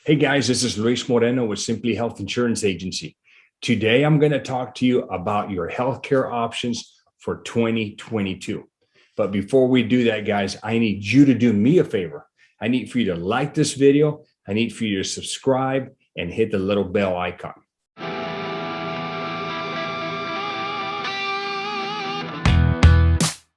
Hey guys, this is Luis Moreno with Simply Health Insurance Agency. Today, I'm going to talk to you about your healthcare options for 2022. But before we do that, guys, I need you to do me a favor. I need for you to like this video. I need for you to subscribe and hit the little bell icon.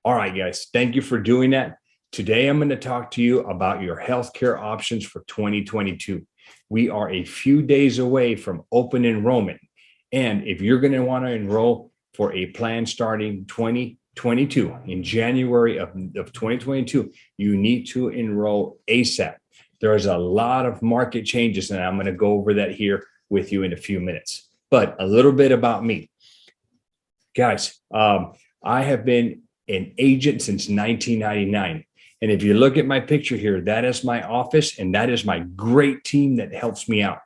All right, guys, thank you for doing that. Today, I'm going to talk to you about your healthcare options for 2022. We are a few days away from open enrollment. And if you're going to want to enroll for a plan starting 2022, in January of 2022, you need to enroll ASAP. There's a lot of market changes, and I'm going to go over that here with you in a few minutes. But a little bit about me. Guys, I have been an agent since 1999. And if you look at my picture here, that is my office, and that is my great team that helps me out.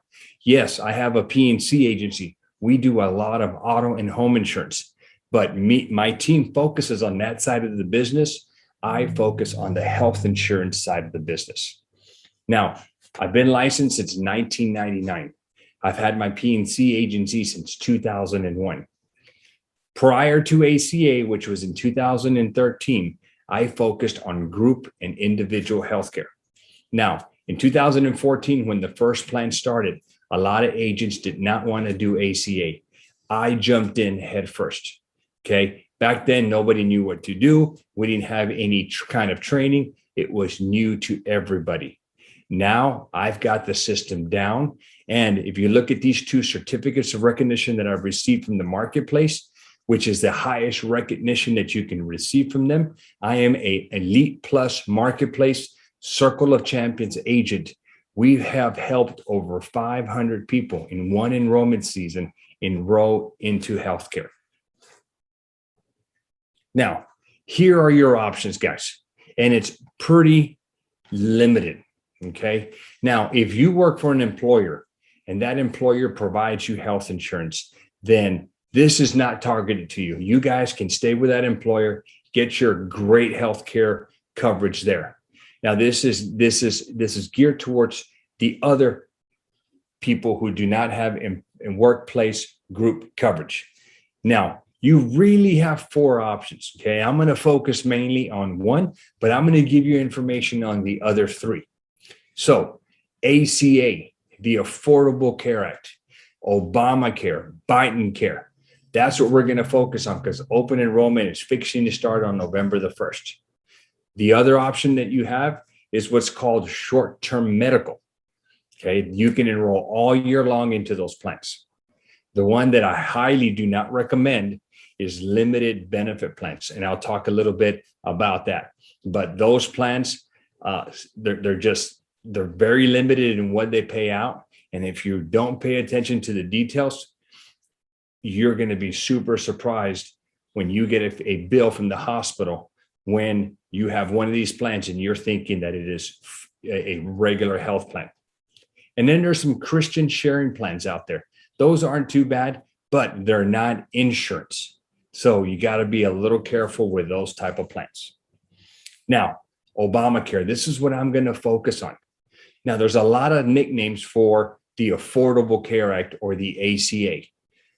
Yes, I have a P&C agency. We do a lot of auto and home insurance, but my team focuses on that side of the business. I focus on the health insurance side of the business. Now, I've been licensed since 1999. I've had my P&C agency since 2001. Prior to ACA, which was in 2013, I focused on group and individual healthcare. Now, in 2014, when the first plan started, a lot of agents did not want to do ACA. I jumped in head first. Okay. Back then, nobody knew what to do. We didn't have any kind of training. It was new to everybody. Now I've got the system down. And if you look at these two certificates of recognition that I've received from the marketplace, which is the highest recognition that you can receive from them, I am an Elite Plus Marketplace Circle of Champions agent. We have helped over 500 people in one enrollment season enroll into healthcare. Now, here are your options, guys, and it's pretty limited, okay? Now, if you work for an employer and that employer provides you health insurance, then this is not targeted to you. You guys can stay with that employer, get your great healthcare coverage there. Now, this is geared towards the other people who do not have in workplace group coverage. Now, you really have four options. Okay, I'm going to focus mainly on one, but I'm going to give you information on the other three. So, ACA, the Affordable Care Act, Obamacare, Biden Care. That's what we're going to focus on because open enrollment is fixing to start on November the 1st. The other option that you have is what's called short-term medical. Okay, you can enroll all year long into those plans. The one that I highly do not recommend is limited benefit plans, and I'll talk a little bit about that. But those plans, they're very limited in what they pay out, and if you don't pay attention to the details, you're going to be super surprised when you get a bill from the hospital when you have one of these plans and you're thinking that it is a regular health plan. And then there's some Christian sharing plans out there. Those aren't too bad, but they're not insurance. So you got to be a little careful with those type of plans. Now, Obamacare, this is what I'm going to focus on. Now, there's a lot of nicknames for the Affordable Care Act or the ACA.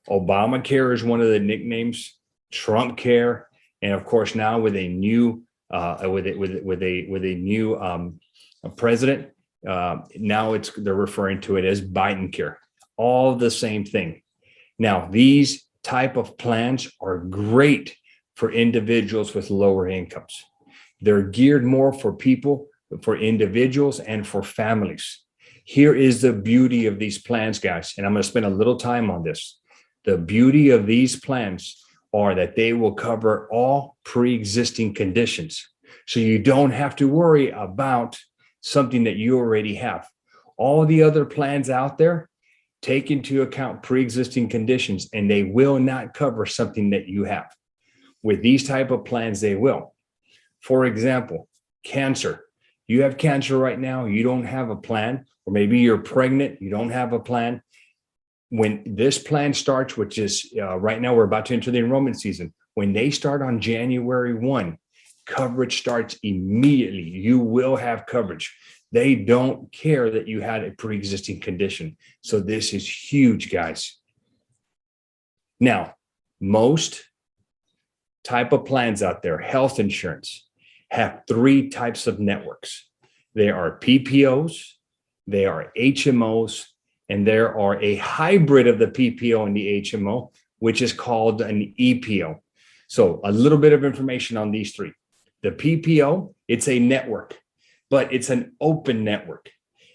Obamacare is one of the nicknames, Trump Care, and of course now with a new president, now they're referring to it as Biden Care. All the same thing. Now these type of plans are great for individuals with lower incomes. They're geared more for people, for individuals, and for families. Here is the beauty of these plans, guys, and I'm going to spend a little time on this. The beauty of these plans are that they will cover all pre-existing conditions. So you don't have to worry about something that you already have. All the other plans out there take into account pre-existing conditions, and they will not cover something that you have. With these type of plans, they will. For example, cancer. You have cancer right now, you don't have a plan, or maybe you're pregnant, you don't have a plan. When this plan starts, which is right now, we're about to enter the enrollment season. When they start on January 1, coverage starts immediately. You will have coverage. They don't care that you had a pre-existing condition. So this is huge, guys. Now, most type of plans out there, health insurance, have three types of networks. There are PPOs, they are HMOs, and there are a hybrid of the PPO and the HMO, which is called an EPO. So a little bit of information on these three. The PPO, it's a network, but it's an open network.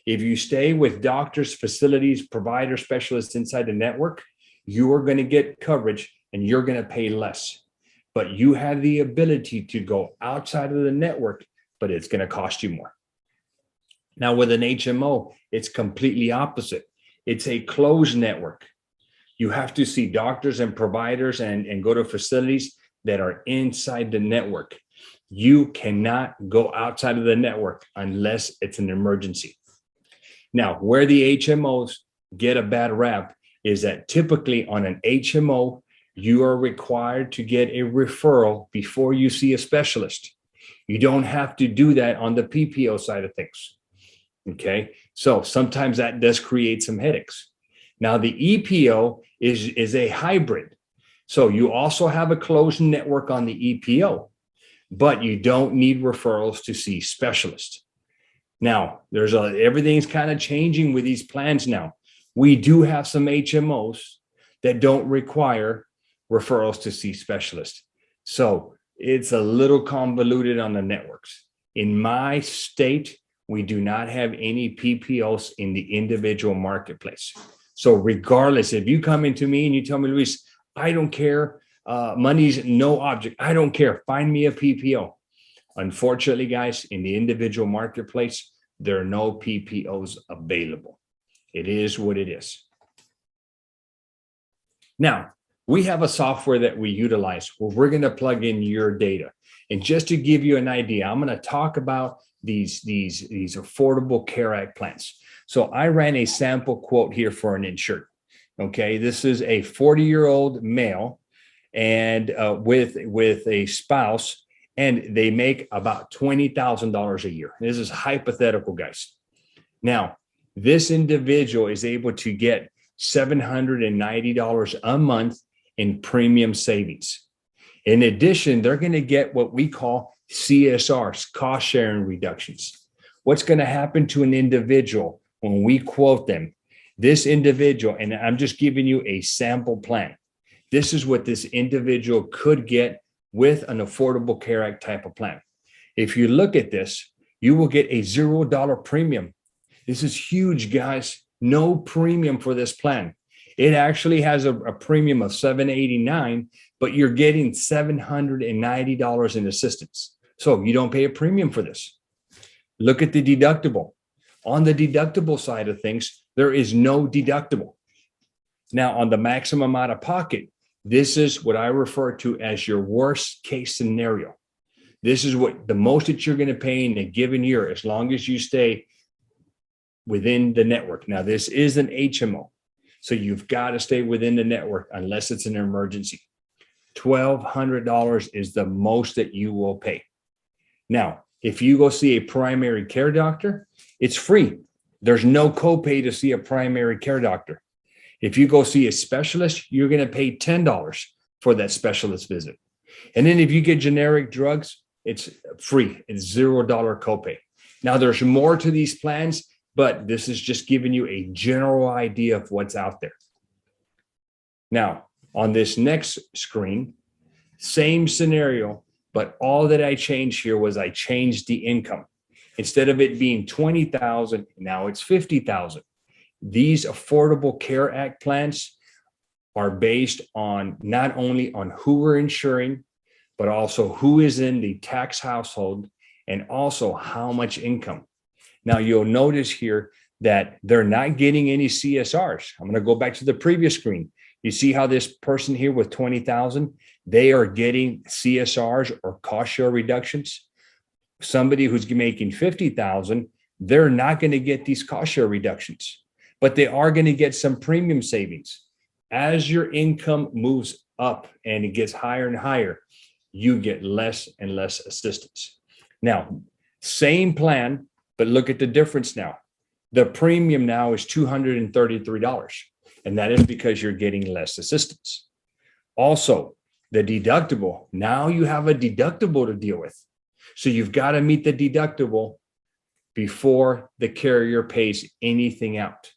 If you stay with doctors, facilities, provider specialists inside the network, you are going to get coverage and you're going to pay less. But you have the ability to go outside of the network, but it's going to cost you more. Now with an HMO, it's completely opposite. It's a closed network. You have to see doctors and providers and go to facilities that are inside the network. You cannot go outside of the network unless it's an emergency. Now, where the HMOs get a bad rap is that typically on an HMO, you are required to get a referral before you see a specialist. You don't have to do that on the PPO side of things. Okay, so sometimes that does create some headaches. Now, the EPO is a hybrid. So you also have a closed network on the EPO, but you don't need referrals to see specialists. Now, everything's kind of changing with these plans now. We do have some HMOs that don't require referrals to see specialists. So it's a little convoluted on the networks. In my state, we do not have any PPOs in the individual marketplace. So regardless, if you come into me and you tell me, Luis, I don't care, money's no object, I don't care, find me a PPO. Unfortunately, guys, in the individual marketplace, there are no PPOs available. It is what it is. Now, we have a software that we utilize where we're going to plug in your data. And just to give you an idea, I'm going to talk about these Affordable Care Act plans. So I ran a sample quote here for an insured. Okay, this is a 40-year-old male and with a spouse, and they make about $20,000 a year. This is hypothetical, guys. Now, this individual is able to get $790 a month in premium savings. In addition, they're going to get what we call CSRs, cost sharing reductions. What's going to happen to an individual when we quote them? This individual, and I'm just giving you a sample plan. This is what this individual could get with an Affordable Care Act type of plan. If you look at this, you will get a $0 premium. This is huge, guys. No premium for this plan. It actually has a premium of $789, but you're getting $790 in assistance. So you don't pay a premium for this. Look at the deductible. On the deductible side of things, there is no deductible. Now, on the maximum out of pocket, this is what I refer to as your worst case scenario. This is what the most that you're going to pay in a given year, as long as you stay within the network. Now, this is an HMO, so you've got to stay within the network unless it's an emergency. $1,200 is the most that you will pay. Now, if you go see a primary care doctor, it's free. There's no copay to see a primary care doctor. If you go see a specialist, you're going to pay $10 for that specialist visit. And then if you get generic drugs, it's free. It's $0 copay. Now, there's more to these plans, but this is just giving you a general idea of what's out there. Now, on this next screen, same scenario, but all that I changed here was I changed the income. Instead of it being $20,000, now it's $50,000. These Affordable Care Act plans are based on not only on who we're insuring, but also who is in the tax household and also how much income. Now, you'll notice here that they're not getting any CSRs. I'm going to go back to the previous screen. You see how this person here with 20,000, they are getting CSRs or cost share reductions. Somebody who's making 50,000, they're not going to get these cost share reductions, but they are going to get some premium savings. As your income moves up and it gets higher and higher, you get less and less assistance. Now, same plan, But look at the difference now. The premium now is $233, and that is because you're getting less assistance. Also, the deductible, now you have a deductible to deal with. So you've got to meet the deductible before the carrier pays anything out,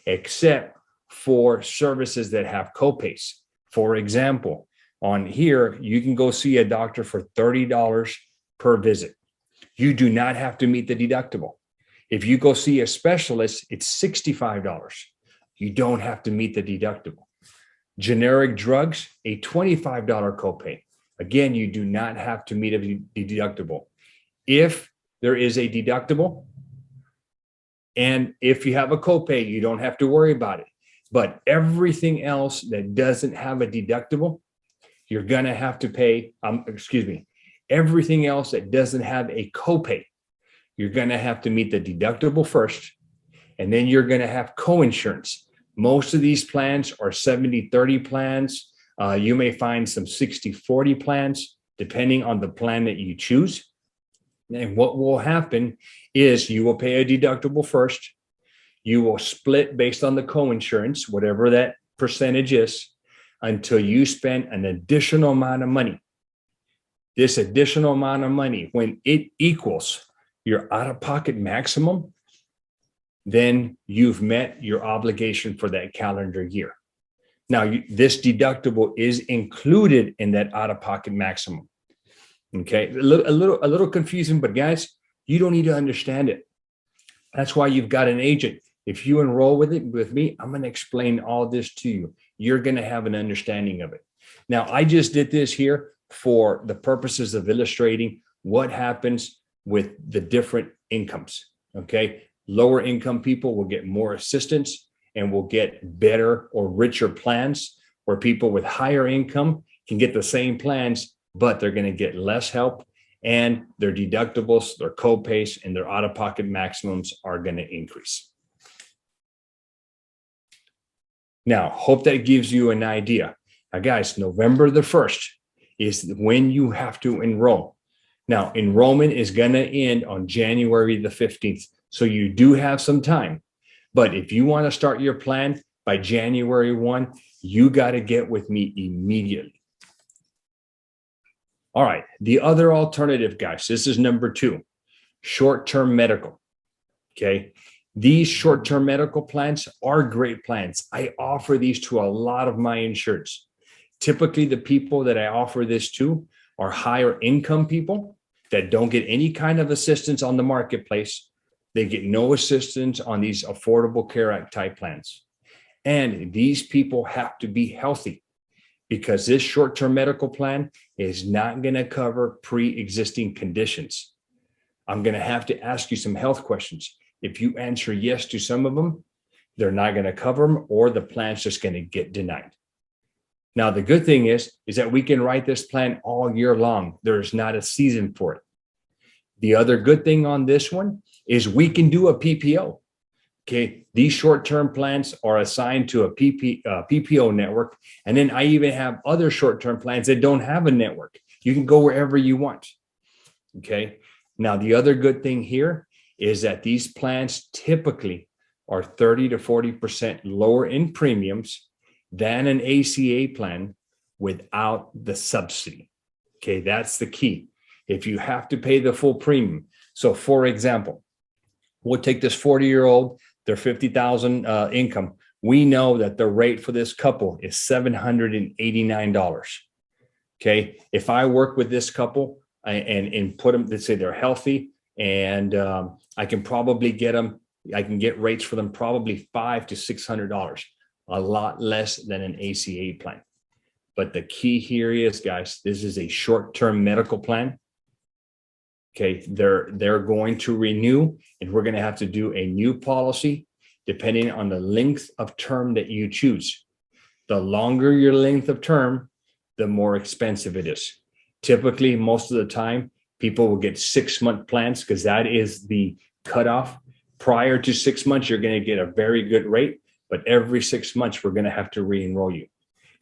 except for services that have copays. For example, on here, you can go see a doctor for $30 per visit. You do not have to meet the deductible. If you go see a specialist, it's $65. You don't have to meet the deductible. Generic drugs, a $25 copay. Again, you do not have to meet a deductible. If there is a deductible, and if you have a copay, you don't have to worry about it. But everything else that doesn't have a deductible, you're going to have to pay, everything else that doesn't have a copay, you're going to have to meet the deductible first, and then you're going to have coinsurance. Most of these plans are 70-30 plans. You may find some 60-40 plans, depending on the plan that you choose. And what will happen is you will pay a deductible first. You will split based on the coinsurance, whatever that percentage is, until you spend an additional amount of money. This additional amount of money, when it equals your out-of-pocket maximum, then you've met your obligation for that calendar year. Now, this deductible is included in that out-of-pocket maximum. Okay, a little confusing, but guys, you don't need to understand it. That's why you've got an agent. If you enroll with me, I'm going to explain all this to you. You're going to have an understanding of it. Now, I just did this here for the purposes of illustrating what happens with the different incomes. Okay, lower income people will get more assistance and will get better or richer plans, where people with higher income can get the same plans, but they're going to get less help, and their deductibles, their copays, and their out-of-pocket maximums are going to increase. Now, hope that gives you an idea. Now, guys, November the 1st is when you have to enroll. Now, enrollment is going to end on January the 15th. So you do have some time. But if you want to start your plan by January 1, you got to get with me immediately. All right. The other alternative, guys, this is number 2, short-term medical. Okay. These short-term medical plans are great plans. I offer these to a lot of my insureds. Typically, the people that I offer this to are higher income people that don't get any kind of assistance on the marketplace. They get no assistance on these Affordable Care Act type plans. And these people have to be healthy, because this short-term medical plan is not going to cover pre-existing conditions. I'm going to have to ask you some health questions. If you answer yes to some of them, they're not going to cover them, or the plan's just going to get denied. Now, the good thing is that we can write this plan all year long. There's not a season for it. The other good thing on this one is we can do a PPO. Okay, these short-term plans are assigned to a PPO network. And then I even have other short-term plans that don't have a network. You can go wherever you want. Okay, now the other good thing here is that these plans typically are 30 to 40% lower in premiums than an ACA plan without the subsidy. Okay, that's the key. If you have to pay the full premium. So for example, we'll take this 40-year-old, their $50,000 income. We know that the rate for this couple is $789. Okay, if I work with this couple and put them, let's say they're healthy, and I can probably get them, I can get rates for them probably $500 to $600, a lot less than an ACA plan. But the key here is, guys, this is a short-term medical plan. Okay, they're going to renew, and we're going to have to do a new policy depending on the length of term that you choose. The longer your length of term, the more expensive it is. Typically, most of the time, people will get 6-month plans because that is the cutoff. Prior to 6 months, you're going to get a very good rate, but every 6 months, we're going to have to re-enroll you.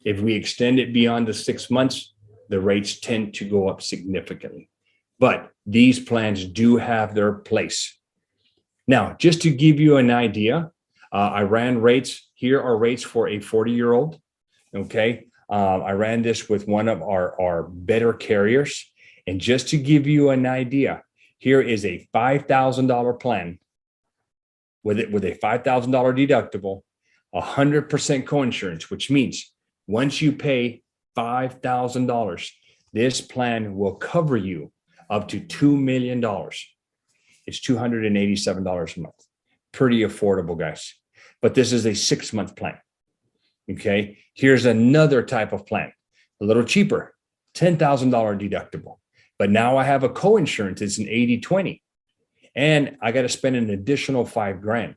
If we extend it beyond the 6 months, the rates tend to go up significantly. But these plans do have their place. Now, just to give you an idea, I ran rates. Here are rates for a 40-year-old. Okay. I ran this with one of our better carriers. And just to give you an idea, here is a $5,000 plan with a $5,000 deductible, 100% coinsurance, which means once you pay $5,000, this plan will cover you up to $2 million. It's $287 a month. Pretty affordable, guys. But this is a 6-month plan. Okay. Here's another type of plan, a little cheaper, $10,000 deductible. But now I have a coinsurance. It's an 80/20. And I got to spend an additional $5,000.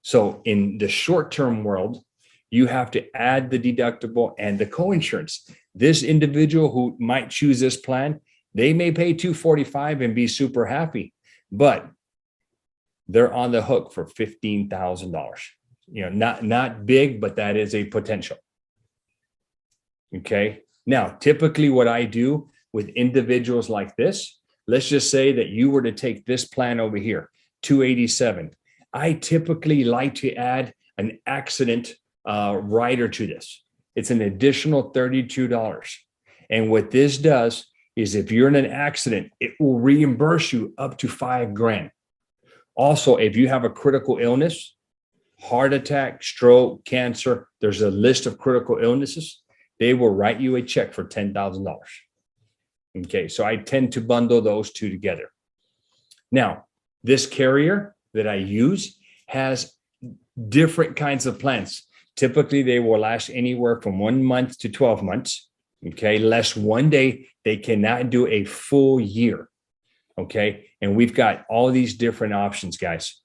So in the short-term world, you have to add the deductible and the coinsurance. This individual who might choose this plan, they may pay $245 and be super happy, but they're on the hook for $15,000. You know, not big, but that is a potential. Okay. Now, typically what I do with individuals like this, let's just say that you were to take this plan over here, 287. I typically like to add an accident rider to this. It's an additional $32. And what this does is if you're in an accident, it will reimburse you up to $5,000. Also, if you have a critical illness, heart attack, stroke, cancer, there's a list of critical illnesses. They will write you a check for $10,000. Okay, so I tend to bundle those two together. Now, this carrier that I use has different kinds of plans. Typically, they will last anywhere from 1 month to 12 months. Okay, less 1 day. They cannot do a full year. Okay, and we've got all these different options, guys.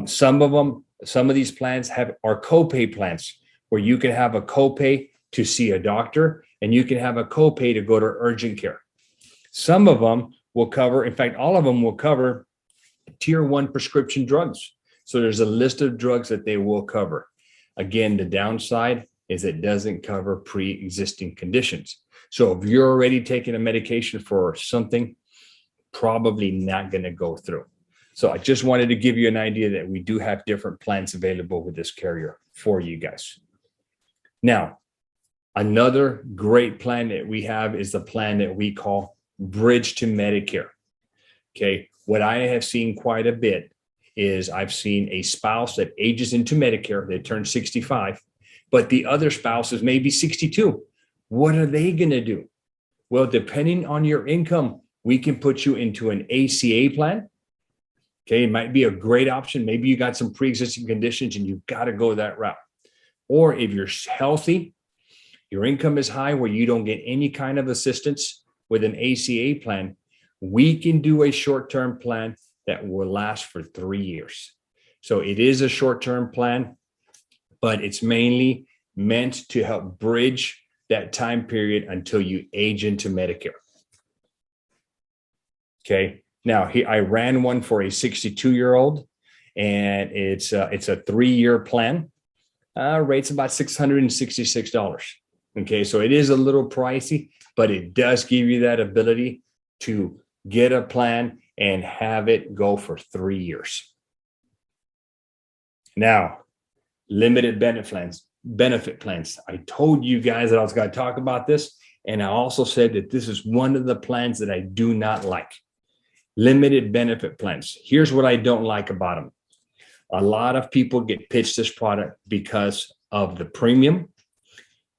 Some of these plans are copay plans where you can have a copay to see a doctor and you can have a copay to go to urgent care. Some of them will cover, in fact, all of them will cover tier 1 prescription drugs. So there's a list of drugs that they will cover. Again, the downside is it doesn't cover pre-existing conditions. So if you're already taking a medication for something, probably not going to go through. So I just wanted to give you an idea that we do have different plans available with this carrier for you guys. Now, another great plan that we have is the plan that we call Bridge to Medicare. Okay, what I have seen quite a bit is I've seen a spouse that ages into Medicare, they turn 65, but the other spouse is maybe 62. What are they going to do? Well, depending on your income, we can put you into an ACA plan. Okay, it might be a great option. Maybe you got some pre-existing conditions and you've got to go that route. Or if you're healthy, your income is high where you don't get any kind of assistance with an ACA plan, we can do a short-term plan that will last for 3 years. So it is a short-term plan, but it's mainly meant to help bridge that time period until you age into Medicare. Okay. Now I ran one for a 62-year-old and it's a 3-year plan. Rate's about $666. Okay. So it is a little pricey, but it does give you that ability to get a plan and have it go for 3 years. Now, limited benefit plans. I told you guys that I was going to talk about this. And I also said that this is one of the plans that I do not like. Limited benefit plans. Here's what I don't like about them. A lot of people get pitched this product because of the premium,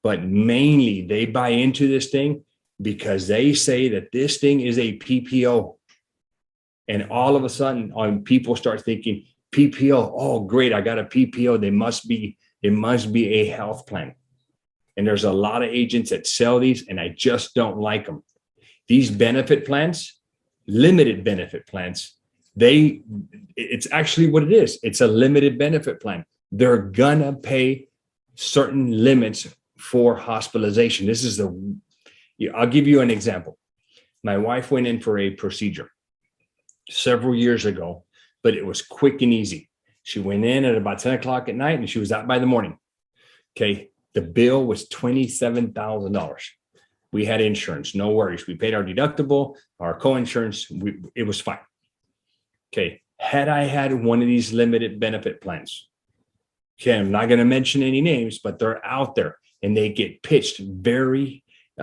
but mainly they buy into this thing because they say that this thing is a PPO. And all of a sudden, people start thinking PPO. Oh, great! I got a PPO. It must be a health plan. And there's a lot of agents that sell these, and I just don't like them. These benefit plans, limited benefit plans, it's actually what it is. It's a limited benefit plan. They're gonna pay certain limits for hospitalization. I'll give you an example. My wife went in for a procedure several years ago, but it was quick and easy. She went in at about 10 o'clock at night and she was out by the morning. Okay. The bill was $27,000. We had insurance, no worries. We paid our deductible, our co-insurance. It was fine. Okay. Had I had one of these limited benefit plans, okay, I'm not going to mention any names, but they're out there and they get pitched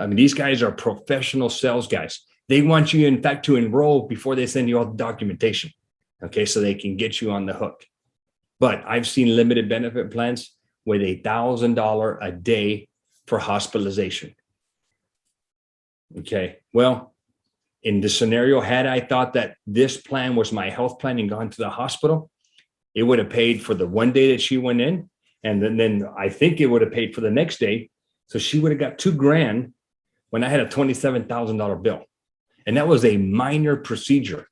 these guys are professional sales guys. They want you, in fact, to enroll before they send you all the documentation, okay, so they can get you on the hook. But I've seen limited benefit plans with $1,000 a day for hospitalization. Okay, well, in this scenario, had I thought that this plan was my health plan and gone to the hospital, it would have paid for the one day that she went in. And then I think it would have paid for the next day. So she would have got $2,000 when I had a $27,000 bill. And that was a minor procedure.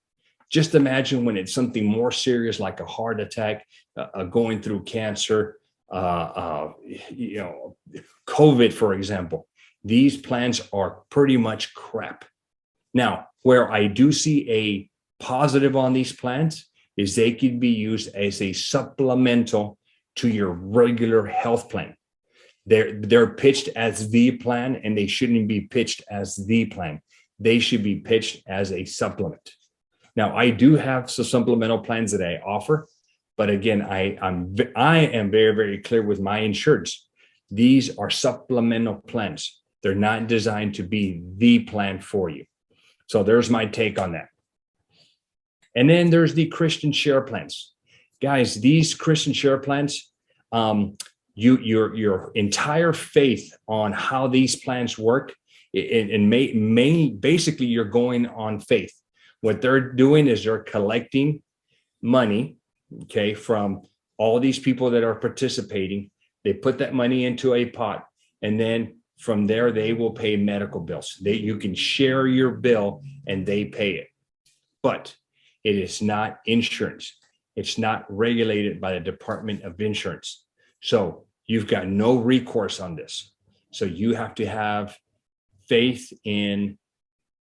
Just imagine when it's something more serious, like a heart attack, going through cancer, COVID, for example. These plans are pretty much crap. Now, where I do see a positive on these plans is they could be used as a supplemental to your regular health plan. They're pitched as the plan, and they shouldn't be pitched as the plan. They should be pitched as a supplement. Now, I do have some supplemental plans that I offer, but again, I am very, very clear with my insureds. These are supplemental plans. They're not designed to be the plan for you. So there's my take on that. And then there's the Christian share plans. Guys, these Christian share plans, your entire faith on how these plans work, basically you're going on faith. What they're doing is they're collecting money, okay, from all these people that are participating. They put that money into a pot, and then from there, they will pay medical bills. You can share your bill and they pay it. But it is not insurance. It's not regulated by the Department of Insurance. So you've got no recourse on this. So you have to have faith in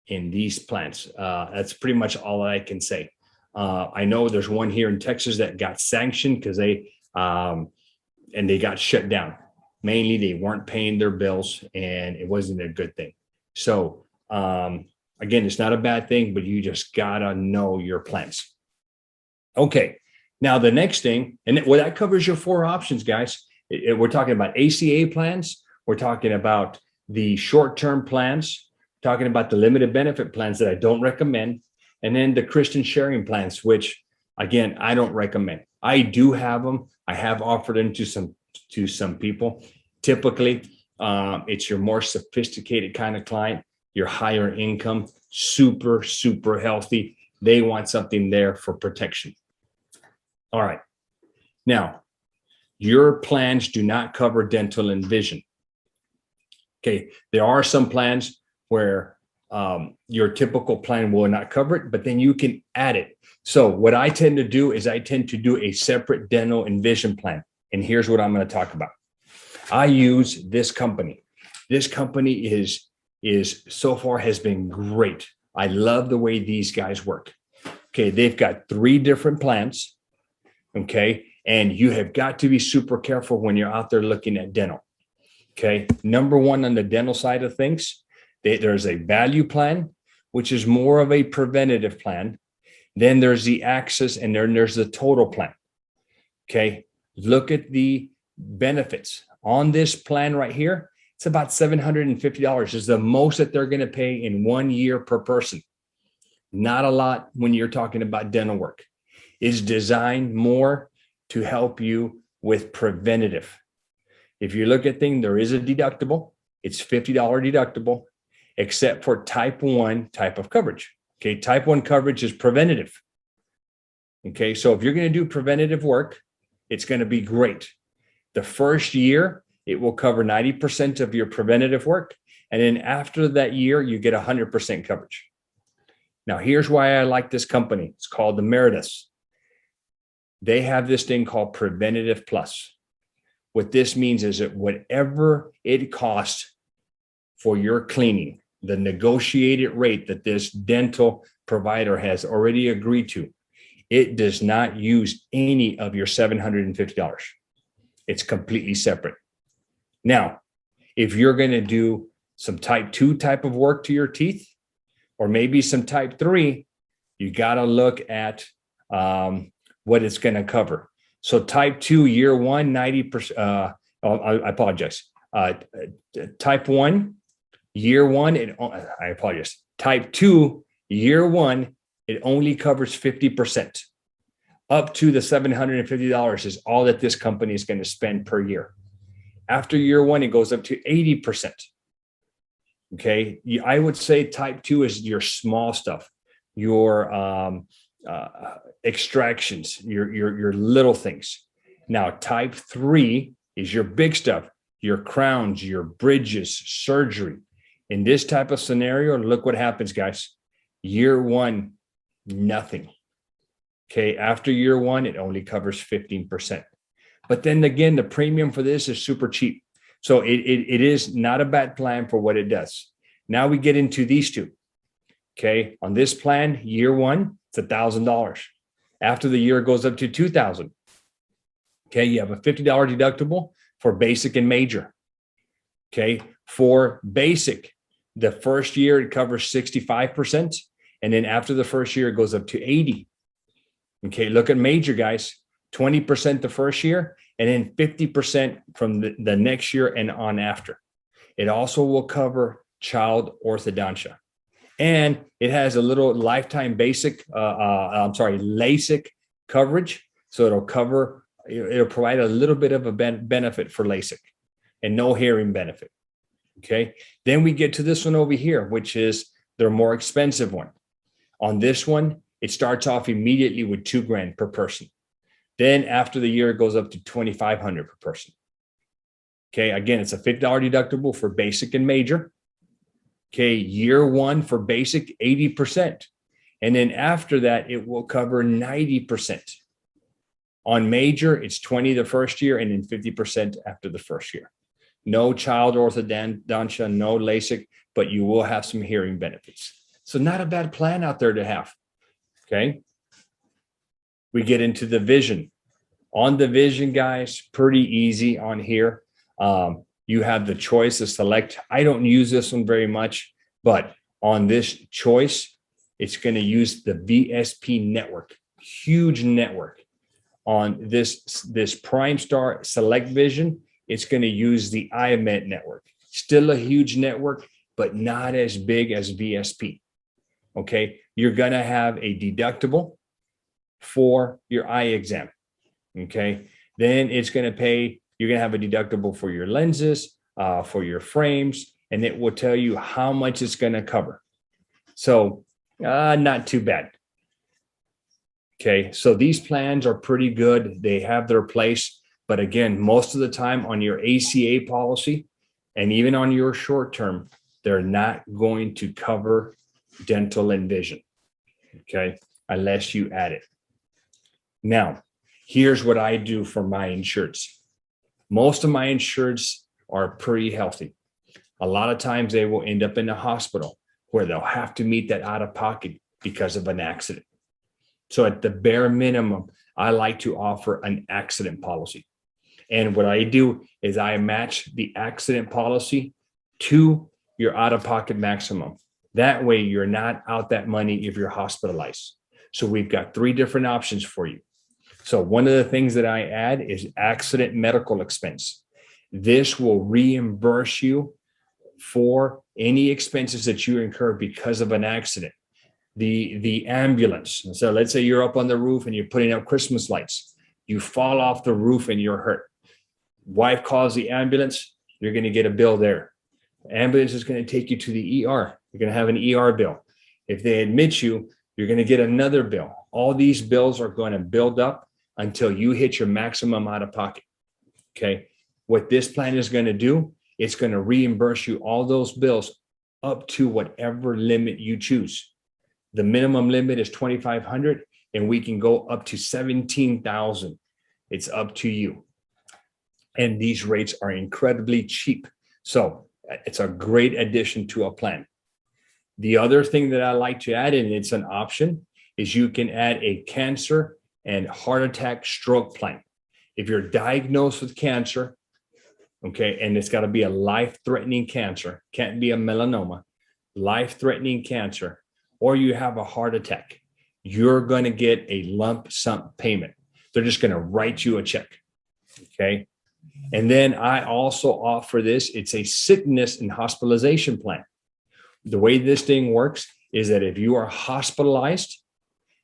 these plans. That's pretty much all I can say. I know there's one here in Texas that got sanctioned because they got shut down. Mainly, they weren't paying their bills, and it wasn't a good thing. So again, it's not a bad thing, but you just gotta know your plans. Okay, now the next thing, that covers your 4 options, guys. We're talking about ACA plans. We're talking about the short-term plans, talking about the limited benefit plans that I don't recommend, and then the Christian sharing plans, which again, I don't recommend. I do have them. I have offered them to some people. Typically, it's your more sophisticated kind of client, your higher income, super, super healthy. They want something there for protection. All right. Now, your plans do not cover dental and vision. Okay. There are some plans where your typical plan will not cover it, but then you can add it. So what I tend to do is I tend to do a separate dental and vision plan. And here's what I'm going to talk about. I use this company. This company is so far has been great. I love the way these guys work. Okay, they've got 3 different plans. Okay, and you have got to be super careful when you're out there looking at dental. Okay, number 1 on the dental side of things, there's a value plan, which is more of a preventative plan. Then there's the access, and then there's the total plan. Okay, look at the benefits on this plan right here. It's about $750 is the most that they're going to pay in 1 year per person. Not a lot when you're talking about dental work. It's designed more to help you with preventative. If you look at things, there is a deductible. It's $50 deductible, except for type 1 type of coverage. Okay, type 1 coverage is preventative. Okay, so if you're going to do preventative work, it's going to be great. The first year, it will cover 90% of your preventative work. And then after that year, you get 100% coverage. Now, here's why I like this company. It's called the Merediths. They have this thing called Preventative Plus. What this means is that whatever it costs for your cleaning, the negotiated rate that this dental provider has already agreed to, it does not use any of your $750. It's completely separate. Now, if you're going to do some type 2 type of work to your teeth, or maybe some type 3, you got to look at what it's going to cover. So type 2, year 1, 90%. I apologize. Type 1, year 1, I apologize. Type 2, year 1, it only covers 50%. Up to the $750 is all that this company is going to spend per year. After year 1, it goes up to 80%. Okay, I would say type 2 is your small stuff, your extractions, your little things. Now, type 3 is your big stuff, your crowns, your bridges, surgery. In this type of scenario, look what happens, guys. Year 1, nothing. Okay, after year 1, it only covers 15%. But then again, the premium for this is super cheap. So it is not a bad plan for what it does. Now we get into these two. Okay, on this plan, year 1, it's $1,000. After the year, it goes up to $2,000. Okay, you have a $50 deductible for basic and major. Okay, for basic, the first year it covers 65%, and then after the first year, it goes up to 80. Okay, look at major, guys. 20% the first year, and then 50% from the next year and on after. It also will cover child orthodontia. And it has a little lifetime basic, LASIK coverage. So it'll provide a little bit of a benefit for LASIK and no hearing benefit. Okay. Then we get to this one over here, which is their more expensive one. On this one, it starts off immediately with $2,000 per person. Then after the year, it goes up to $2,500 per person. Okay, again, it's a $50 deductible for basic and major. Okay, year 1 for basic, 80%. And then after that, it will cover 90%. On major, it's 20 the first year and then 50% after the first year. No child orthodontia, no LASIK, but you will have some hearing benefits. So not a bad plan out there to have. Okay. We get into the vision. On the vision, guys, pretty easy on here. You have the choice to select. I don't use this one very much, but on this choice, it's going to use the VSP network, huge network. On this Prime Star Select Vision, it's going to use the iMed network. Still a huge network, but not as big as VSP. Okay, you're going to have a deductible for your eye exam. Okay, then it's going to pay, you're going to have a deductible for your lenses, for your frames, and it will tell you how much it's going to cover. So not too bad. Okay, so these plans are pretty good. They have their place. But again, most of the time on your ACA policy and even on your short term, they're not going to cover dental and vision. Okay, unless you add it. Now, here's what I do for my insureds. Most of my insureds are pretty healthy. A lot of times they will end up in the hospital where they'll have to meet that out of pocket because of an accident. So at the bare minimum, I like to offer an accident policy. And what I do is I match the accident policy to your out-of-pocket maximum. That way you're not out that money if you're hospitalized. So we've got 3 different options for you. So one of the things that I add is accident medical expense. This will reimburse you for any expenses that you incur because of an accident. The ambulance. So let's say you're up on the roof and you're putting up Christmas lights. You fall off the roof and you're hurt. Wife calls the ambulance. You're going to get a bill there. Ambulance is going to take you to the ER. You're going to have an ER bill. If they admit you, you're going to get another bill. All these bills are going to build up until you hit your maximum out of pocket. Okay. What this plan is going to do, it's going to reimburse you all those bills up to whatever limit you choose. The minimum limit is $2,500 and we can go up to $17,000. It's up to you. And these rates are incredibly cheap. So it's a great addition to a plan. The other thing that I like to add, and it's an option, is you can add a cancer and heart attack stroke plan. If you're diagnosed with cancer, okay, and it's got to be a life-threatening cancer, can't be a melanoma, life-threatening cancer, or you have a heart attack, you're going to get a lump sum payment. They're just going to write you a check. Okay. And then I also offer this. It's a sickness and hospitalization plan. The way this thing works is that if you are hospitalized,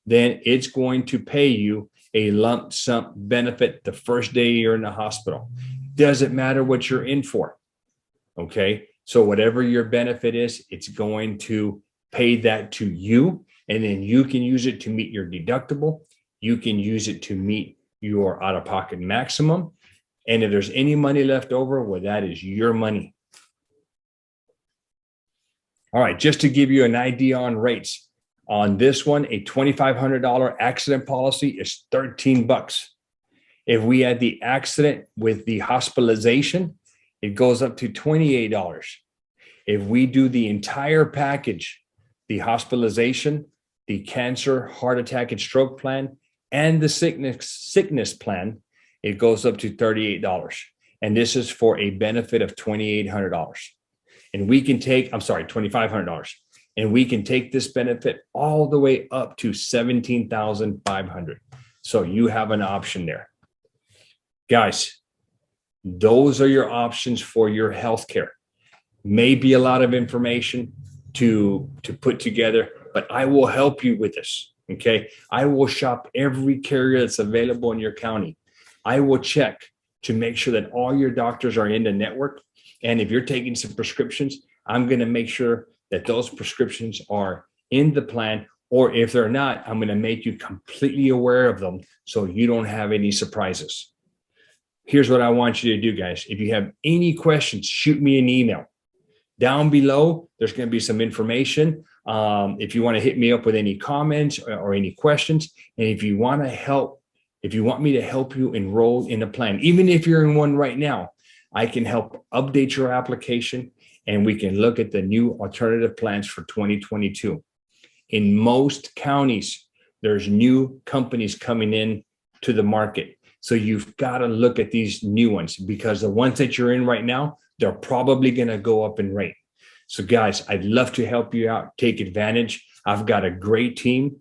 then it's going to pay you a lump sum benefit the first day you're in the hospital. Doesn't matter what you're in for. Okay. So whatever your benefit is, it's going to pay that to you. And then you can use it to meet your deductible. You can use it to meet your out-of-pocket maximum. And if there's any money left over, well, that is your money. All right, just to give you an idea on rates, on this one, a $2,500 accident policy is $13. If we add the accident with the hospitalization, it goes up to $28. If we do the entire package, the hospitalization, the cancer, heart attack, and stroke plan, and the sickness plan, it goes up to $38. And this is for a benefit of $2,800. And we can take, $2,500. And we can take this benefit all the way up to $17,500. So you have an option there. Guys, those are your options for your healthcare. Maybe a lot of information to put together, but I will help you with this. Okay. I will shop every carrier that's available in your county. I will check to make sure that all your doctors are in the network. And if you're taking some prescriptions, I'm going to make sure that those prescriptions are in the plan. Or if they're not, I'm going to make you completely aware of them so you don't have any surprises. Here's what I want you to do, guys. If you have any questions, shoot me an email. Down below, there's going to be some information. If you want to hit me up with any comments or any questions, and if you want me to help you enroll in a plan, even if you're in one right now, I can help update your application and we can look at the new alternative plans for 2022. In most counties, there's new companies coming in to the market. So you've got to look at these new ones because the ones that you're in right now, they're probably going to go up in rate. So guys, I'd love to help you out. Take advantage. I've got a great team.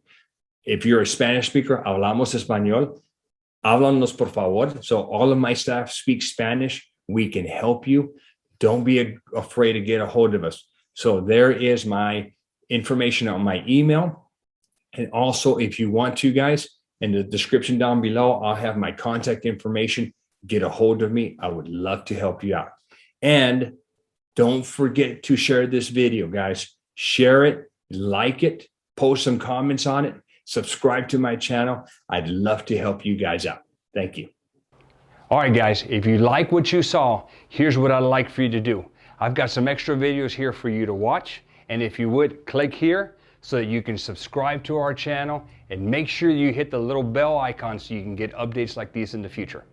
If you're a Spanish speaker, hablamos español. Háblanos, por favor. So all of my staff speak Spanish. We can help you. Don't be afraid to get a hold of us. So there is my information on my email. And also, if you want to, guys, in the description down below, I'll have my contact information. Get a hold of me. I would love to help you out. And don't forget to share this video, guys. Share it, like it, post some comments on it, subscribe to my channel. I'd love to help you guys out. Thank you. All right, guys, if you like what you saw, here's what I'd like for you to do. I've got some extra videos here for you to watch. And if you would, click here so that you can subscribe to our channel and make sure you hit the little bell icon so you can get updates like these in the future.